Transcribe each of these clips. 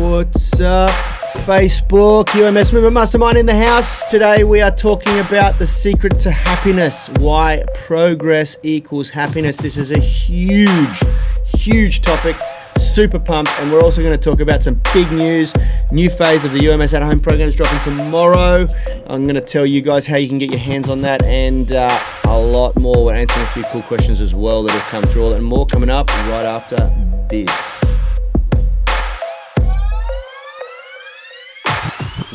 What's up, Facebook? UMS Movement Mastermind in the house. Today we are talking about the secret to happiness, why progress equals happiness. This is a huge topic. Super pumped, and we're also going to talk about some big news. New phase of the UMS at Home program is dropping tomorrow. I'm going to tell you guys how you can get your hands on that and a lot more. We're answering a few cool questions as well that have come through, all that and more coming up right after this.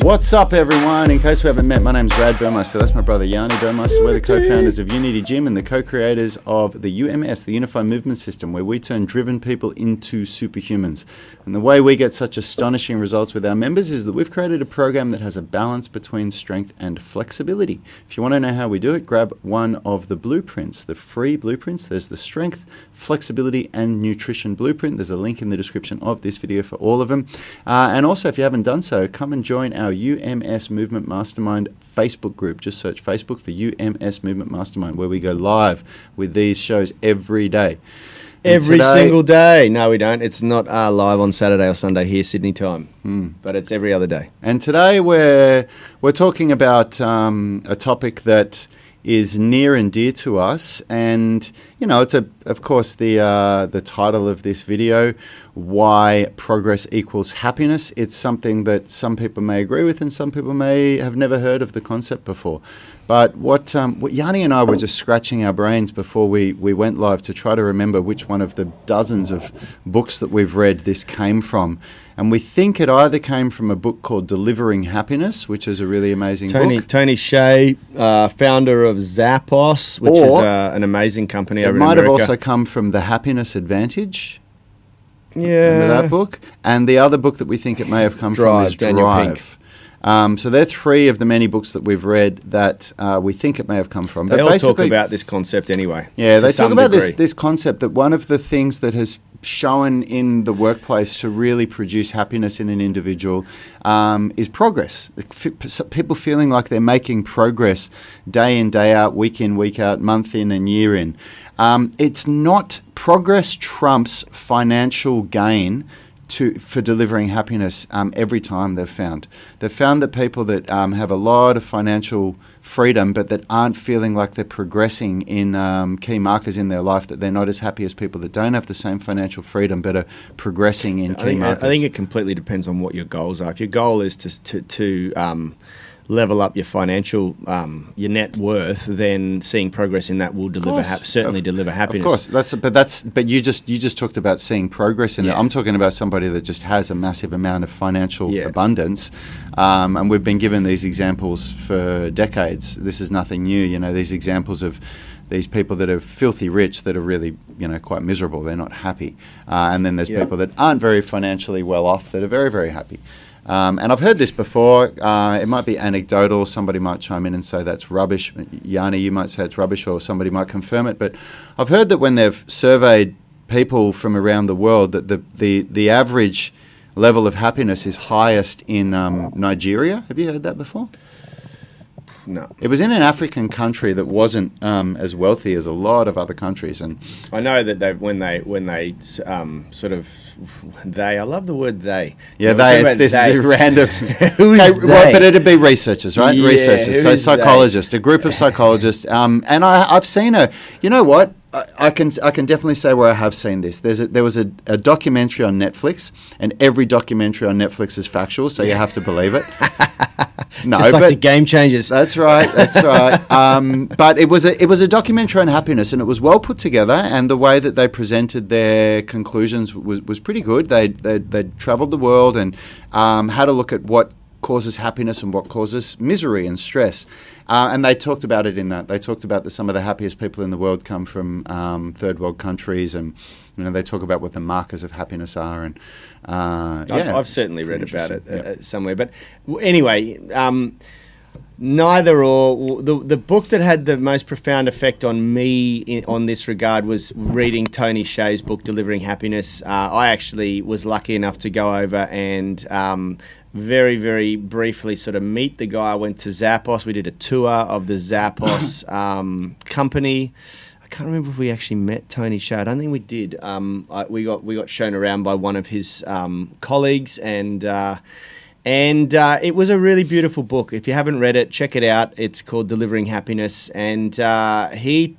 What's up, everyone? In case we haven't met, my name's Brad Burmeister. That's my brother Yanni Burmeister. We're the co-founders of Unity Gym and the co-creators of the UMS, the Unified Movement System, where we turn driven people into superhumans. And the way we get such astonishing results with our members is that we've created a program that has a balance between strength and flexibility. If you want to know how we do it, grab one of the blueprints, the free blueprints. There's the strength, flexibility, and nutrition blueprint. There's a link in the description of this video for all of them. And also, if you haven't done so, come and join our UMS Movement Mastermind Facebook group. Just search Facebook for UMS Movement Mastermind, where we go live with these shows every day. Every single day. No, we don't. It's not live on Saturday or Sunday here, Sydney time, but it's every other day. And today we're talking about a topic that is near and dear to us, and you know, it's of course the title of this video, why progress equals happiness. It's something that some people may agree with and some people may have never heard of the concept before. But what Yanni and I were just scratching our brains before we went live to try to remember which one of the dozens of books that we've read this came from. And we think it either came from a book called Delivering Happiness, which is a really amazing book. Tony Hsieh, founder of Zappos, which is an amazing company over in America. It might have also come from The Happiness Advantage. Yeah. Remember that book? And the other book that we think it may have come from is Drive. So they're three of the many books that we've read that we think it may have come from. They all talk about this concept anyway. Yeah, they talk about this concept that one of the things that has shown in the workplace to really produce happiness in an individual is progress. People feeling like they're making progress day in, day out, week in, week out, month in and year in. It's not progress trumps financial gain for delivering happiness every time they've found. They've found that people that have a lot of financial freedom but that aren't feeling like they're progressing in key markers in their life, that they're not as happy as people that don't have the same financial freedom but are progressing in key markers. I think it completely depends on what your goals are. If your goal is to level up your financial, your net worth, then seeing progress in that will deliver deliver happiness. Of course, but you just talked about seeing progress in it. I'm talking about somebody that just has a massive amount of financial abundance, and we've been given these examples for decades. This is nothing new. You know, these examples of these people that are filthy rich that are really, you know, quite miserable. They're not happy, and then there's people that aren't very financially well off that are very, very happy. And I've heard this before. It might be anecdotal. Somebody might chime in and say that's rubbish. Yanni, you might say it's rubbish, or somebody might confirm it. But I've heard that when they've surveyed people from around the world, that the average level of happiness is highest in Nigeria. Have you heard that before? No. It was in an African country that wasn't as wealthy as a lot of other countries, and I know that when they sort of I love the word they. Yeah, this is a random. Who is they? Well, but it'd be researchers, right? Yeah, Researchers, so psychologists, a group of psychologists, and I've seen a. You know what? I can definitely say where I have seen this. There was a documentary on Netflix, and every documentary on Netflix is factual, so you have to believe it. No, just like but the Game Changers. That's right. But it was a documentary on happiness, and it was well put together, and the way that they presented their conclusions was pretty good. They'd travelled the world and had a look at what causes happiness and what causes misery and stress. And they talked about it in that. They talked about some of the happiest people in the world come from third world countries, and you know, they talk about what the markers of happiness are. And I've certainly read about it somewhere. But anyway, neither or. The book that had the most profound effect on me on this regard was reading Tony Hsieh's book, Delivering Happiness. I actually was lucky enough to go over and very, very briefly sort of meet the guy. I went to Zappos. We did a tour of the Zappos company. I can't remember if we actually met Tony Hsieh. I don't think we did. We got shown around by one of his colleagues, and it was a really beautiful book. If you haven't read it, check it out. It's called Delivering Happiness, and he,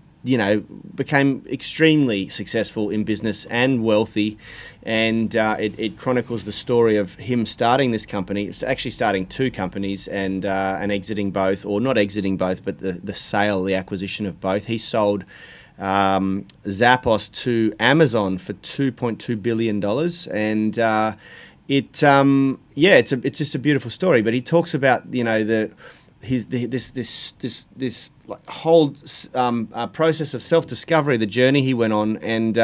became extremely successful in business and wealthy, and it chronicles the story of him starting this company. It's actually starting two companies and exiting both, or not exiting both, but the acquisition of both. He sold Zappos to Amazon for $2.2 billion, and it's just a beautiful story. But he talks about this like whole process of self-discovery, the journey he went on, and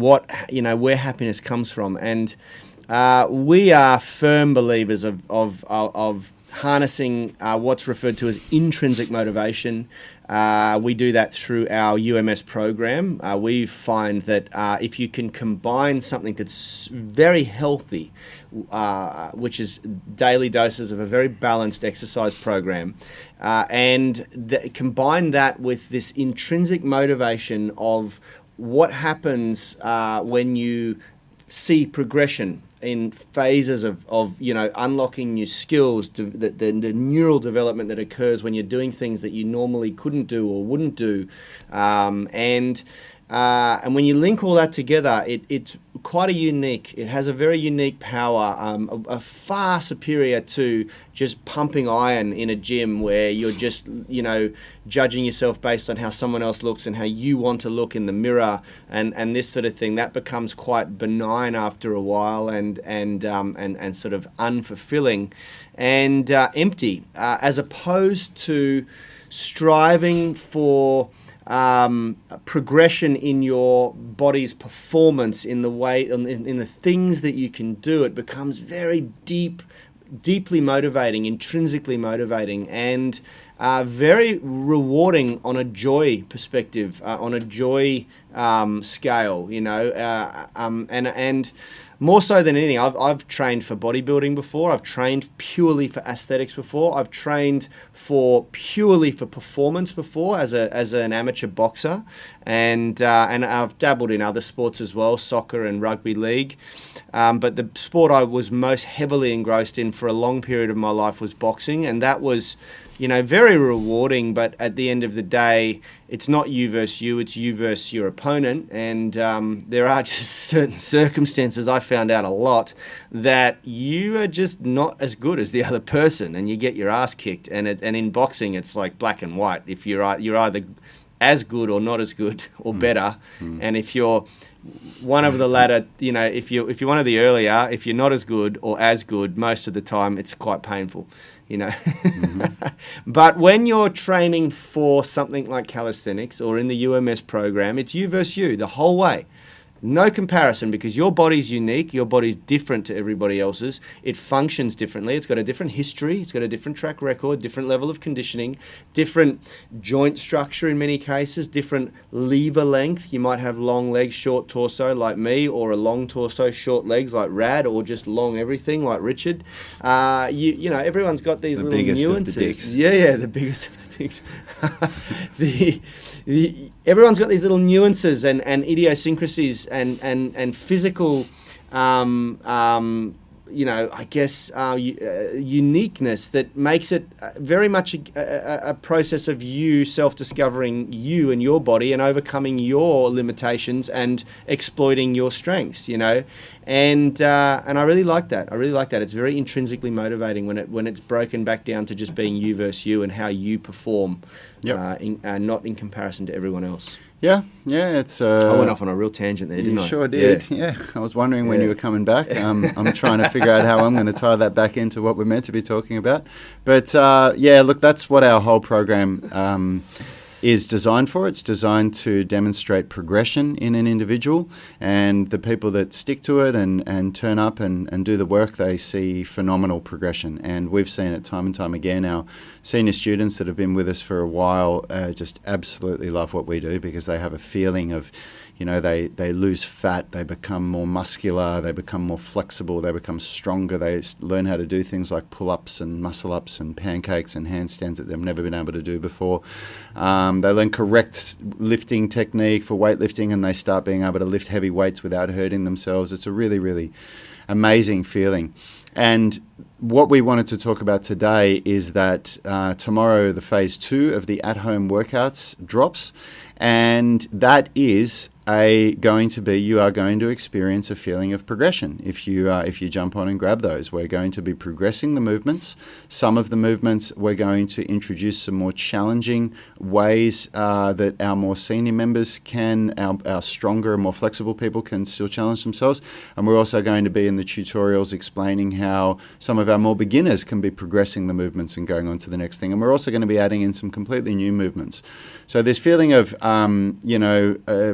what where happiness comes from. And we are firm believers of harnessing what's referred to as intrinsic motivation. We do that through our UMS program. We find that if you can combine something that's very healthy, which is daily doses of a very balanced exercise program, and combine that with this intrinsic motivation of what happens when you see progression in phases of unlocking new skills, the neural development that occurs when you're doing things that you normally couldn't do or wouldn't do, and when you link all that together, it's quite it has a very unique power, a far superior to just pumping iron in a gym where you're just, judging yourself based on how someone else looks and how you want to look in the mirror and this sort of thing. That becomes quite benign after a while and sort of unfulfilling and empty, as opposed to striving for progression in your body's performance, in the way, in the things that you can do. It becomes very deeply motivating, intrinsically motivating, and very rewarding on a joy perspective, on a joy scale, and more so than anything, I've trained for bodybuilding before. I've trained purely for aesthetics before. I've trained purely for performance before as an amateur boxer, and I've dabbled in other sports as well, soccer and rugby league. But the sport I was most heavily engrossed in for a long period of my life was boxing, and that was, very rewarding. But at the end of the day, it's not you versus you, it's you versus your opponent. And there are just certain circumstances, I found out a lot, that you are just not as good as the other person, and you get your ass kicked. And in boxing, it's like black and white. If you're either as good or not as good or better, and if you're one of the latter, if you're one of the earlier, if you're not as good or as good, most of the time it's quite painful, But when you're training for something like calisthenics or in the UMS program, it's you versus you the whole way. No comparison, because your body's unique, your body's different to everybody else's. It functions differently. It's got a different history. It's got a different track record, different level of conditioning, different joint structure in many cases, different lever length. You might have long legs, short torso like me, or a long torso, short legs like Rad, or just long everything like Richard. Everyone's got these little nuances. The biggest of the dicks. Yeah, the biggest of the dicks. Everyone's got these little nuances and idiosyncrasies and physical, uniqueness that makes it very much a process of you self-discovering you and your body and overcoming your limitations and exploiting your strengths, And I really like that. It's very intrinsically motivating when it's broken back down to just being you versus you and how you perform, not in comparison to everyone else. Yeah, it's... I went off on a real tangent there, didn't I? You sure did, yeah. I was wondering when you were coming back. I'm trying to figure out how I'm going to tie that back into what we're meant to be talking about. But, look, that's what our whole program is designed for. It's designed to demonstrate progression in an individual, and the people that stick to it and turn up and do the work, they see phenomenal progression. And we've seen it time and time again. Our senior students that have been with us for a while just absolutely love what we do, because they have a feeling of, they lose fat, they become more muscular, they become more flexible, they become stronger, they learn how to do things like pull-ups and muscle-ups and pancakes and handstands that they've never been able to do before. They learn correct lifting technique for weightlifting, and they start being able to lift heavy weights without hurting themselves. It's a really, really amazing feeling. And what we wanted to talk about today is that tomorrow the phase 2 of the at-home workouts drops, and that is you are going to experience a feeling of progression if you jump on and grab those. We're going to be progressing the movements. Some of the movements we're going to introduce some more challenging ways that our more senior members our stronger and more flexible people can still challenge themselves. And we're also going to be in the tutorials explaining how some of our more beginners can be progressing the movements and going on to the next thing. And we're also going to be adding in some completely new movements. So this feeling of,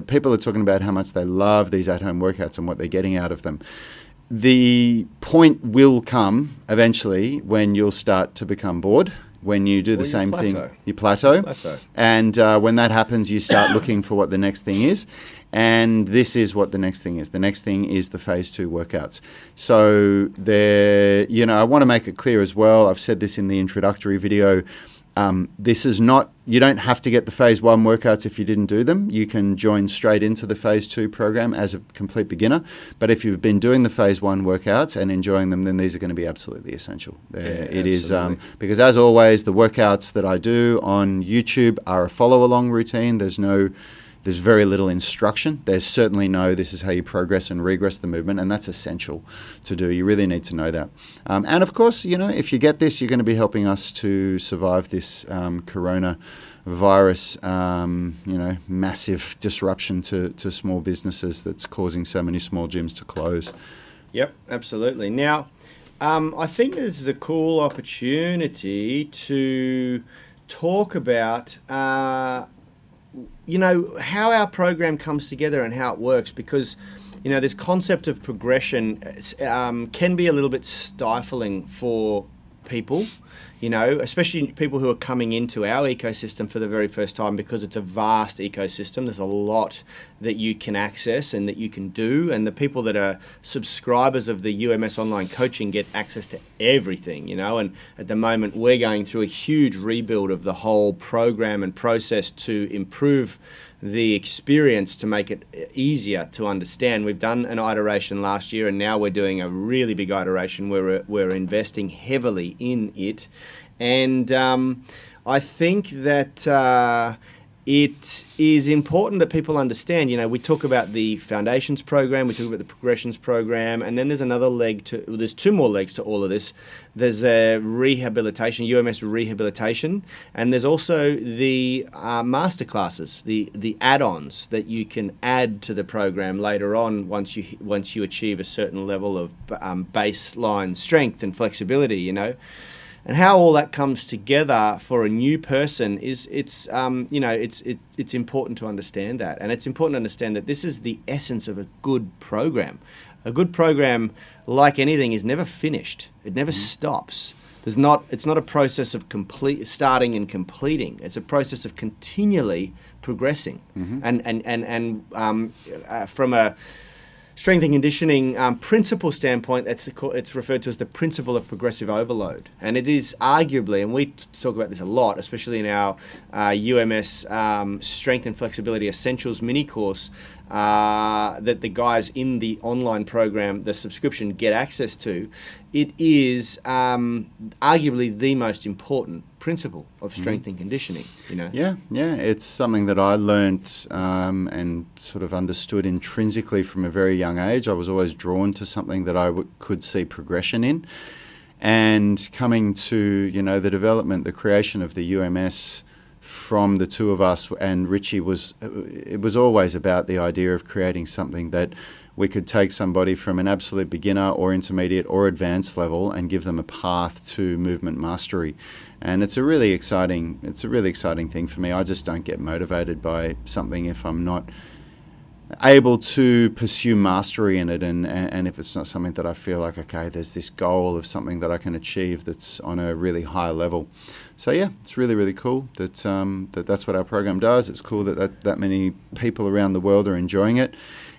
people are talking about how much they love these at-home workouts and what they're getting out of them. The point will come eventually when you'll start to become bored, when you do the same thing. You plateau. And when that happens, you start looking for what the next thing is. And this is what the next thing is. The next thing is the phase 2 workouts. So I want to make it clear as well. I've said this in the introductory video. This is not, you don't have to get the phase 1 workouts if you didn't do them. You can join straight into the phase 2 program as a complete beginner. But if you've been doing the phase 1 workouts and enjoying them, then these are going to be absolutely essential. It is because, as always, the workouts that I do on YouTube are a follow-along routine. There's very little instruction. There's certainly this is how you progress and regress the movement, and that's essential to do. You really need to know that. And of course, if you get this, you're going to be helping us to survive this coronavirus, massive disruption to small businesses that's causing so many small gyms to close. Yep, absolutely. Now, I think this is a cool opportunity to talk about how our program comes together and how it works, because this concept of progression can be a little bit stifling for people, especially people who are coming into our ecosystem for the very first time, because it's a vast ecosystem. There's a lot that you can access and that you can do, and the people that are subscribers of the UMS online coaching get access to everything, and at the moment we're going through a huge rebuild of the whole program and process to improve the experience, to make it easier to understand. We've done an iteration last year, and now we're doing a really big iteration where we're investing heavily in it. And I think that it is important that people understand, we talk about the foundations program, we talk about the progressions program, and then there's there's 2 more legs to all of this. There's the rehabilitation, UMS rehabilitation, and there's also the masterclasses, the add-ons that you can add to the program later on once you achieve a certain level of baseline strength and flexibility, And how all that comes together for a new person is it's important to understand that, and it's important to understand that this is the essence of a good program. A good program, like anything, is never finished. It never stops. It's not a process of starting and completing. It's a process of continually progressing, and from a strength and conditioning principle standpoint, it's referred to as the principle of progressive overload. And it is arguably, and we talk about this a lot, especially in our UMS Strength and Flexibility Essentials mini course, that the guys in the online program, the subscription, get access to. It is arguably the most important principle of strength and conditioning. Yeah, it's something that I learnt and sort of understood intrinsically from a very young age. I was always drawn to something that I could see progression in, and coming to the development, the creation of the UMS from the 2 of us and Richie it was always about the idea of creating something that we could take somebody from an absolute beginner or intermediate or advanced level and give them a path to movement mastery. And it's a really exciting thing for me. I just don't get motivated by something if I'm not able to pursue mastery in it, and if it's not something that I feel like, okay, there's this goal of something that I can achieve that's on a really high level. So yeah, it's really, really cool that's what our program does. It's cool that many people around the world are enjoying it.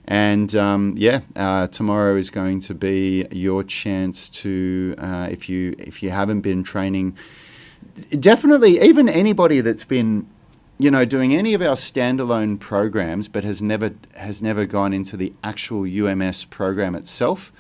And tomorrow is going to be your chance to, if you haven't been training, definitely, even anybody that's been, doing any of our standalone programs but has never gone into the actual UMS program itself,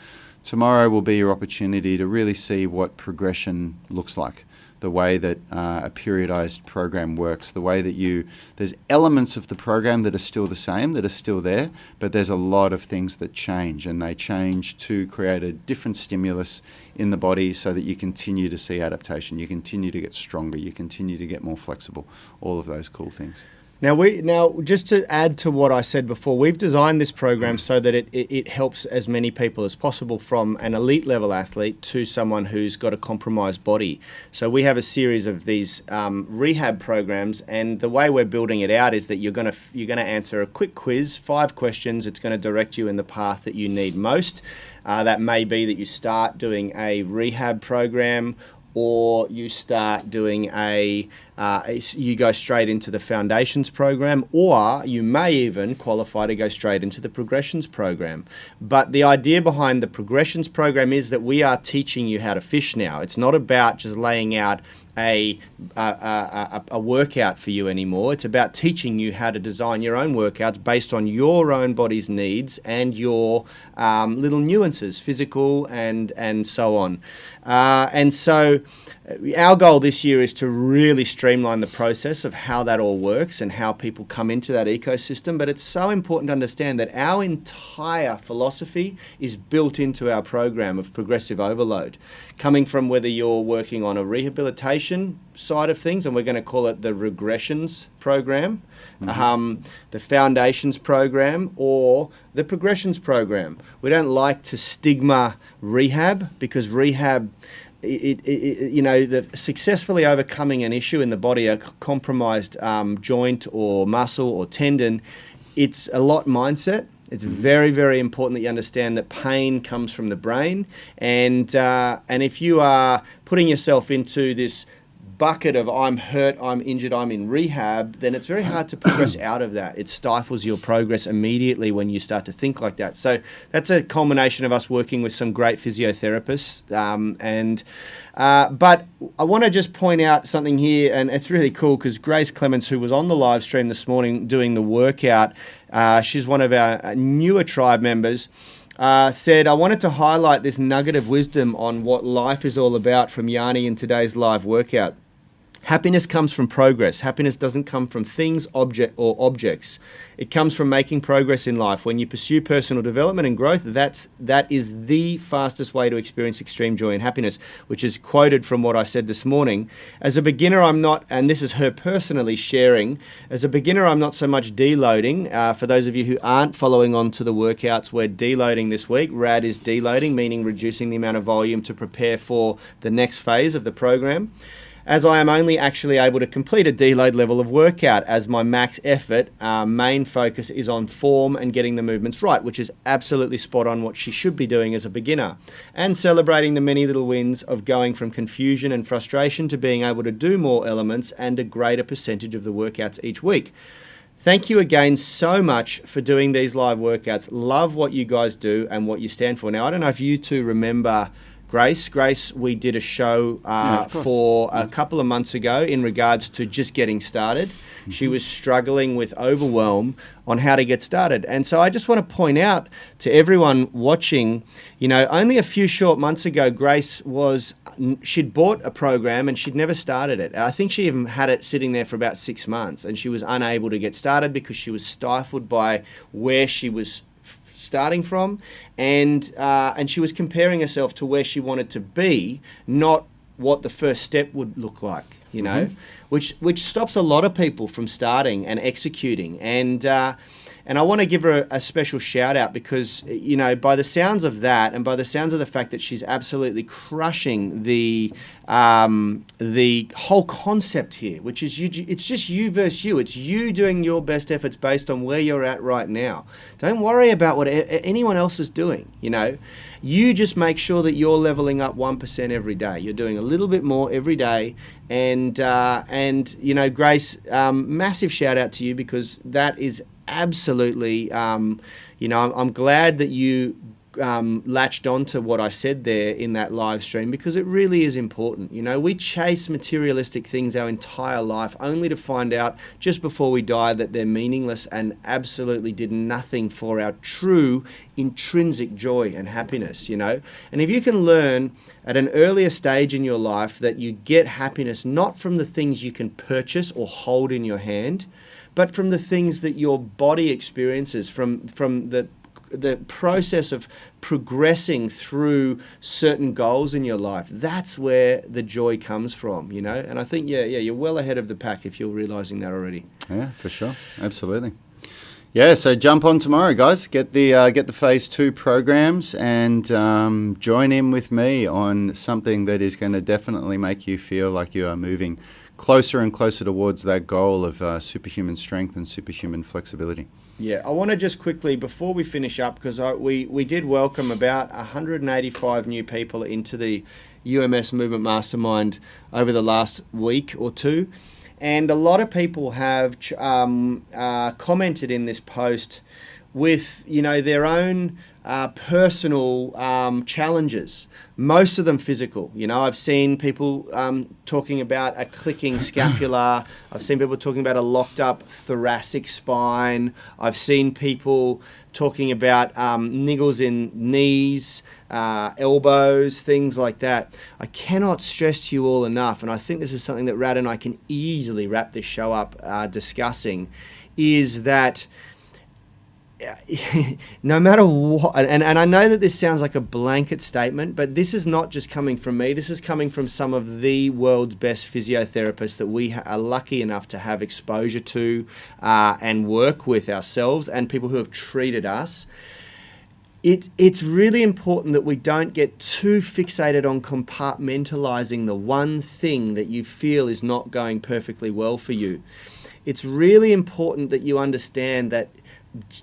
tomorrow will be your opportunity to really see what progression looks like. The way that a periodized program works, the way that there's elements of the program that are still the same, that are still there, but there's a lot of things that change, and they change to create a different stimulus in the body so that you continue to see adaptation, you continue to get stronger, you continue to get more flexible, all of those cool things. Now, just to add to what I said before, we've designed this program so that it helps as many people as possible, from an elite level athlete to someone who's got a compromised body. So we have a series of these rehab programs, and the way we're building it out is that you're going to answer a quick quiz, 5 questions. It's going to direct you in the path that you need most. That may be that you start doing a rehab program, or you start doing you go straight into the foundations program, or you may even qualify to go straight into the progressions program. But the idea behind the progressions program is that we are teaching you how to fish now. It's not about just laying out a workout for you anymore. It's about teaching you how to design your own workouts based on your own body's needs and your little nuances, physical and so on. And so our goal this year is to really streamline the process of how that all works and how people come into that ecosystem. But it's so important to understand that our entire philosophy is built into our program of progressive overload, coming from whether you're working on a rehabilitation side of things, and we're going to call it the regressions program, the foundations program, or the progressions program. We don't like to stigma rehab, because rehab, the successfully overcoming an issue in the body, a compromised joint or muscle or tendon, it's a lot mindset. It's very, very important that you understand that pain comes from the brain, and if you are putting yourself into this bucket of I'm hurt, I'm injured, I'm in rehab, then it's very hard to progress out of that. It stifles your progress immediately when you start to think like that. So that's a culmination of us working with some great physiotherapists. But I want to just point out something here, and it's really cool because Grace Clements, who was on the live stream this morning doing the workout, she's one of our newer tribe members, said, I wanted to highlight this nugget of wisdom on what life is all about from Yanni in today's live workout. Happiness comes from progress. Happiness doesn't come from things, objects. It comes from making progress in life. When you pursue personal development and growth, that is the fastest way to experience extreme joy and happiness, which is quoted from what I said this morning. As a beginner, I'm not, and this is her personally sharing, as a beginner, I'm not so much deloading. For those of you who aren't following on to the workouts, we're deloading this week. RAD is deloading, meaning reducing the amount of volume to prepare for the next phase of the program. As I am only actually able to complete a deload level of workout, as my max effort, main focus is on form and getting the movements right, which is absolutely spot on what she should be doing as a beginner, and celebrating the many little wins of going from confusion and frustration to being able to do more elements and a greater percentage of the workouts each week. Thank you again so much for doing these live workouts. Love what you guys do and what you stand for. Now, I don't know if you two remember Grace, we did a show for a couple of months ago in regards to just getting started. Mm-hmm. She was struggling with overwhelm on how to get started. And so I just want to point out to everyone watching, only a few short months ago, Grace she'd bought a program and she'd never started it. I think she even had it sitting there for about 6 months, and she was unable to get started because she was stifled by where she was starting from, and she was comparing herself to where she wanted to be, not what the first step would look like, which stops a lot of people from starting and executing. And And I want to give her a special shout out because, you know, by the sounds of that and by the sounds of the fact that she's absolutely crushing the whole concept here, which is it's just you versus you. It's you doing your best efforts based on where you're at right now. Don't worry about what anyone else is doing, you know. You just make sure that you're leveling up 1% every day. You're doing a little bit more every day. And you know, Grace, massive shout out to you because that is absolutely, you know, I'm glad that you latched on to what I said there in that live stream because it really is important. You know, we chase materialistic things our entire life only to find out just before we die that they're meaningless and absolutely did nothing for our true intrinsic joy and happiness, you know. And if you can learn at an earlier stage in your life that you get happiness not from the things you can purchase or hold in your hand, but from the things that your body experiences, from the process of progressing through certain goals in your life, that's where the joy comes from, you know. And I think, you're well ahead of the pack if you're realizing that already. Yeah, for sure. Absolutely. Yeah, so jump on tomorrow, guys. Get the Phase 2 programs and join in with me on something that is going to definitely make you feel like you are moving closer and closer towards that goal of superhuman strength and superhuman flexibility. Yeah, I want to just quickly, before we finish up, because we did welcome about 185 new people into the UMS Movement Mastermind over the last week or two. And a lot of people have commented in this post with, you know, their own personal challenges, most of them physical. You know, I've seen people talking about a clicking scapula. I've seen people talking about a locked up thoracic spine. I've seen people talking about niggles in knees, elbows, things like that. I cannot stress to you all enough, and I think this is something that Rad and I can easily wrap this show up discussing, is that no matter what, and I know that this sounds like a blanket statement, but this is not just coming from me. This is coming from some of the world's best physiotherapists that we are lucky enough to have exposure to and work with ourselves, and people who have treated us. It's really important that we don't get too fixated on compartmentalizing the one thing that you feel is not going perfectly well for you. It's really important that you understand that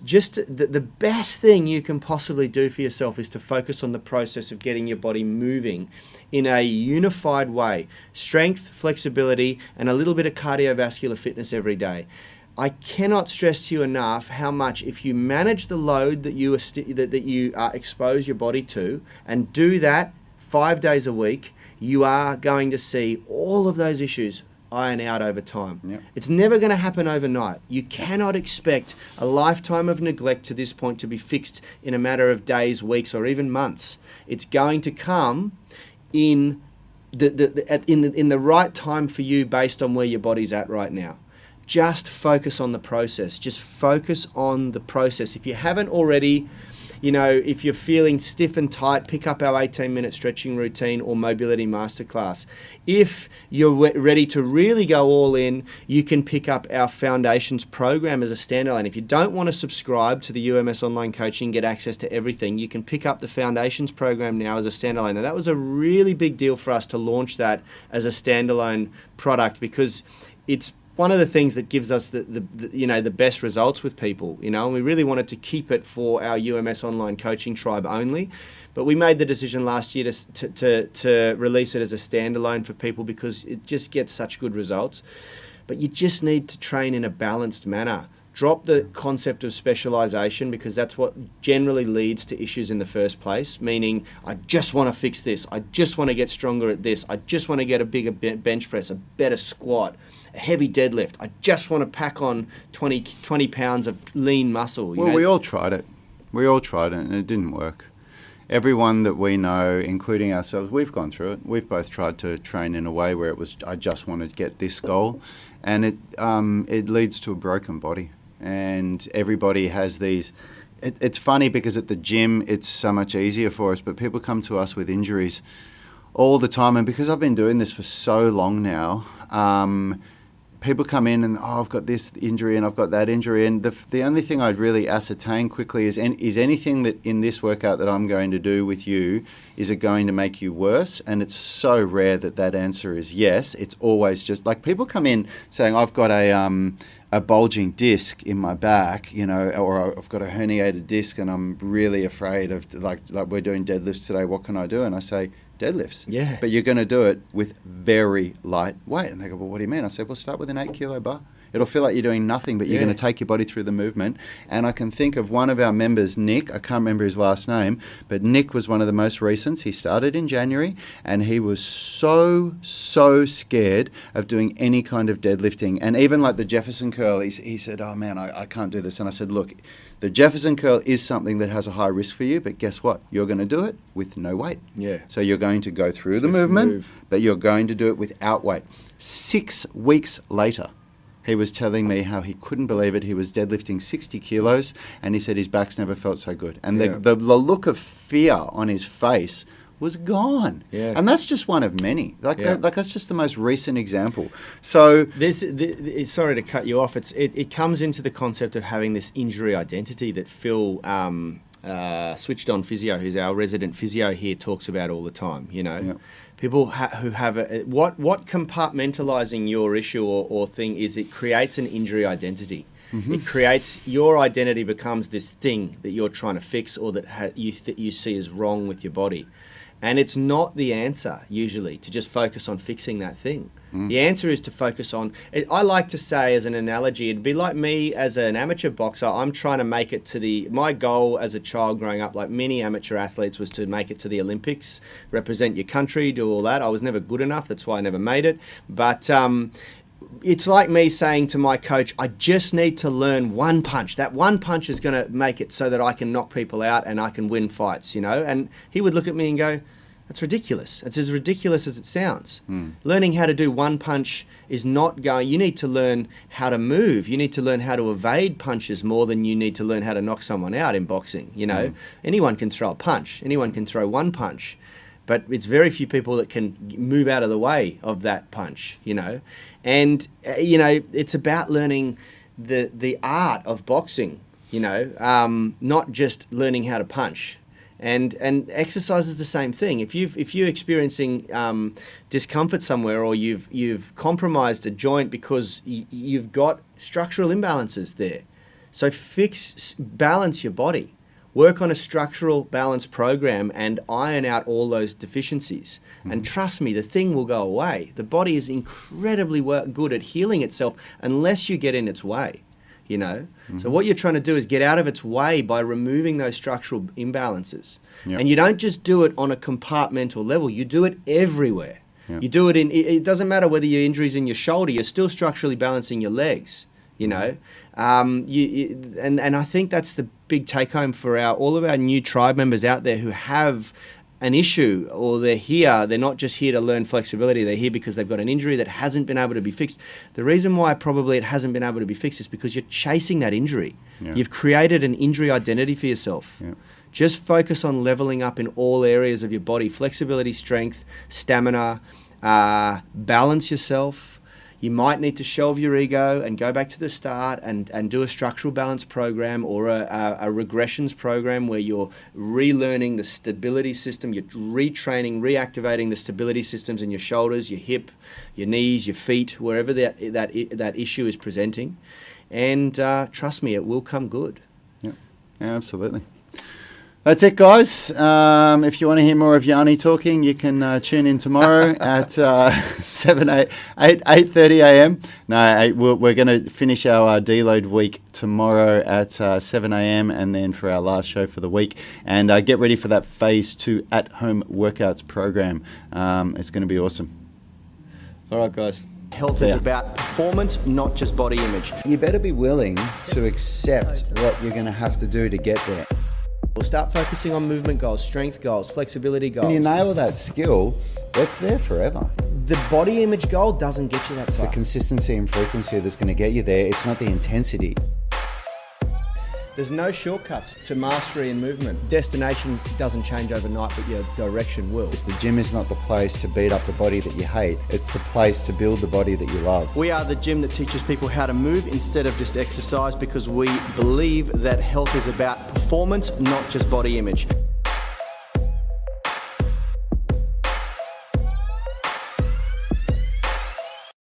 just the best thing you can possibly do for yourself is to focus on the process of getting your body moving in a unified way. Strength, flexibility, and a little bit of cardiovascular fitness every day. I cannot stress to you enough how much, if you manage the load that you expose your body to and do that 5 days a week, you are going to see all of those issues iron out over time. Yep. It's never going to happen overnight. You cannot expect a lifetime of neglect to this point to be fixed in a matter of days, weeks, or even months. It's going to come in the right time for you based on where your body's at right now. Just focus on the process. Just focus on the process. If you haven't already, you know, if you're feeling stiff and tight, pick up our 18-minute stretching routine or mobility masterclass. If you're ready to really go all in, you can pick up our Foundations program as a standalone. If you don't want to subscribe to the UMS online coaching, get access to everything, you can pick up the Foundations program now as a standalone. Now, that was a really big deal for us to launch that as a standalone product because it's one of the things that gives us the best results with people, you know, and we really wanted to keep it for our UMS online coaching tribe only. But we made the decision last year to release it as a standalone for people because it just gets such good results. But you just need to train in a balanced manner. Drop the concept of specialization because that's what generally leads to issues in the first place, meaning I just want to fix this. I just want to get stronger at this. I just want to get a bigger bench press, a better squat, a heavy deadlift. I just want to pack on 20 pounds of lean muscle. Well, we all tried it. And it didn't work. Everyone that we know, including ourselves, we've gone through it. We've both tried to train in a way where it was, I just want to get this goal. And it leads to a broken body. And everybody has these. It's funny because at the gym it's so much easier for us, but people come to us with injuries all the time. And because I've been doing this for so long now, people come in and, I've got this injury and I've got that injury. And the only thing I'd really ascertain quickly is anything that in this workout that I'm going to do with you, is it going to make you worse? And it's so rare that answer is yes. It's always just like people come in saying, I've got a bulging disc in my back, or I've got a herniated disc and I'm really afraid of, like we're doing deadlifts today, what can I do? And I say, deadlifts. Yeah. But you're going to do it with very light weight. And they go, well, what do you mean? I said, well, start with an 8 kilo bar. It'll feel like you're doing nothing, but you're going to take your body through the movement. And I can think of one of our members, Nick. I can't remember his last name, but Nick was one of the most recents. He started in January, and he was so scared of doing any kind of deadlifting. And even like the Jefferson curl, he said, oh man, I can't do this. And I said, look, the Jefferson curl is something that has a high risk for you, but guess what? You're going to do it with no weight. Yeah. So you're going to go through the movement, but you're going to do it without weight. 6 weeks later, he was telling me how he couldn't believe it. He was deadlifting 60 kilos, and he said his back's never felt so good. And the look of fear on his face was gone. Yeah. And that's just one of many. That's just the most recent example. So this sorry to cut you off. It comes into the concept of having this injury identity that Phil Switched On Physio, who's our resident physio here, talks about all the time. People who have what compartmentalizing your issue or thing is, it creates an injury identity. Mm-hmm. It creates, your identity becomes this thing that you're trying to fix, or that you see as wrong with your body. And it's not the answer, usually, to just focus on fixing that thing. Mm. The answer is to focus on, I like to say as an analogy, it'd be like me as an amateur boxer. I'm trying to make it to my goal as a child growing up, like many amateur athletes, was to make it to the Olympics, represent your country, do all that. I was never good enough. That's why I never made it. But it's like me saying to my coach, I just need to learn one punch. That one punch is going to make it so that I can knock people out and I can win fights, And he would look at me and go, that's ridiculous. It's as ridiculous as it sounds. Mm. Learning how to do one punch is not going... You need to learn how to move. You need to learn how to evade punches more than you need to learn how to knock someone out in boxing. Anyone can throw a punch. Anyone can throw one punch. But it's very few people that can move out of the way of that punch, And, it's about learning the art of boxing, not just learning how to punch. And exercise is the same thing. If you're experiencing discomfort somewhere, or you've compromised a joint because you've got structural imbalances there, so balance your body. Work on a structural balance program and iron out all those deficiencies. Mm-hmm. And trust me, the thing will go away. The body is incredibly good at healing itself unless you get in its way. Mm-hmm. So what you're trying to do is get out of its way by removing those structural imbalances. Yep. And you don't just do it on a compartmental level, you do it everywhere. Yep. You do it it doesn't matter whether your injury's in your shoulder, you're still structurally balancing your legs, And I think that's the big take home for all of our new tribe members out there who have an issue, or they're not just here to learn flexibility, they're here because they've got an injury that hasn't been able to be fixed. The reason why probably it hasn't been able to be fixed is because you're chasing that injury. Yeah. You've created an injury identity for yourself. Yeah. Just focus on leveling up in all areas of your body: flexibility, strength, stamina, balance yourself. You might need to shelve your ego and go back to the start and do a structural balance program, or a regressions program where you're relearning the stability system, you're retraining, reactivating the stability systems in your shoulders, your hip, your knees, your feet, wherever that issue is presenting. And trust me, it will come good. Yeah, absolutely. That's it, guys. If you want to hear more of Yanni talking, you can tune in tomorrow at 8:30 a.m. No, we're going to finish our deload week tomorrow at 7 a.m. and then for our last show for the week. And get ready for that Phase 2 at-home workouts program. It's going to be awesome. All right, guys. Health is about performance, not just body image. You better be willing to accept what you're going to have to do to get there. We'll start focusing on movement goals, strength goals, flexibility goals. When you nail that skill, it's there forever. The body image goal doesn't get you that far. It's the consistency and frequency that's going to get you there. It's not the intensity. There's no shortcuts to mastery and movement. Destination doesn't change overnight, but your direction will. The gym is not the place to beat up the body that you hate. It's the place to build the body that you love. We are the gym that teaches people how to move instead of just exercise, because we believe that health is about performance, not just body image.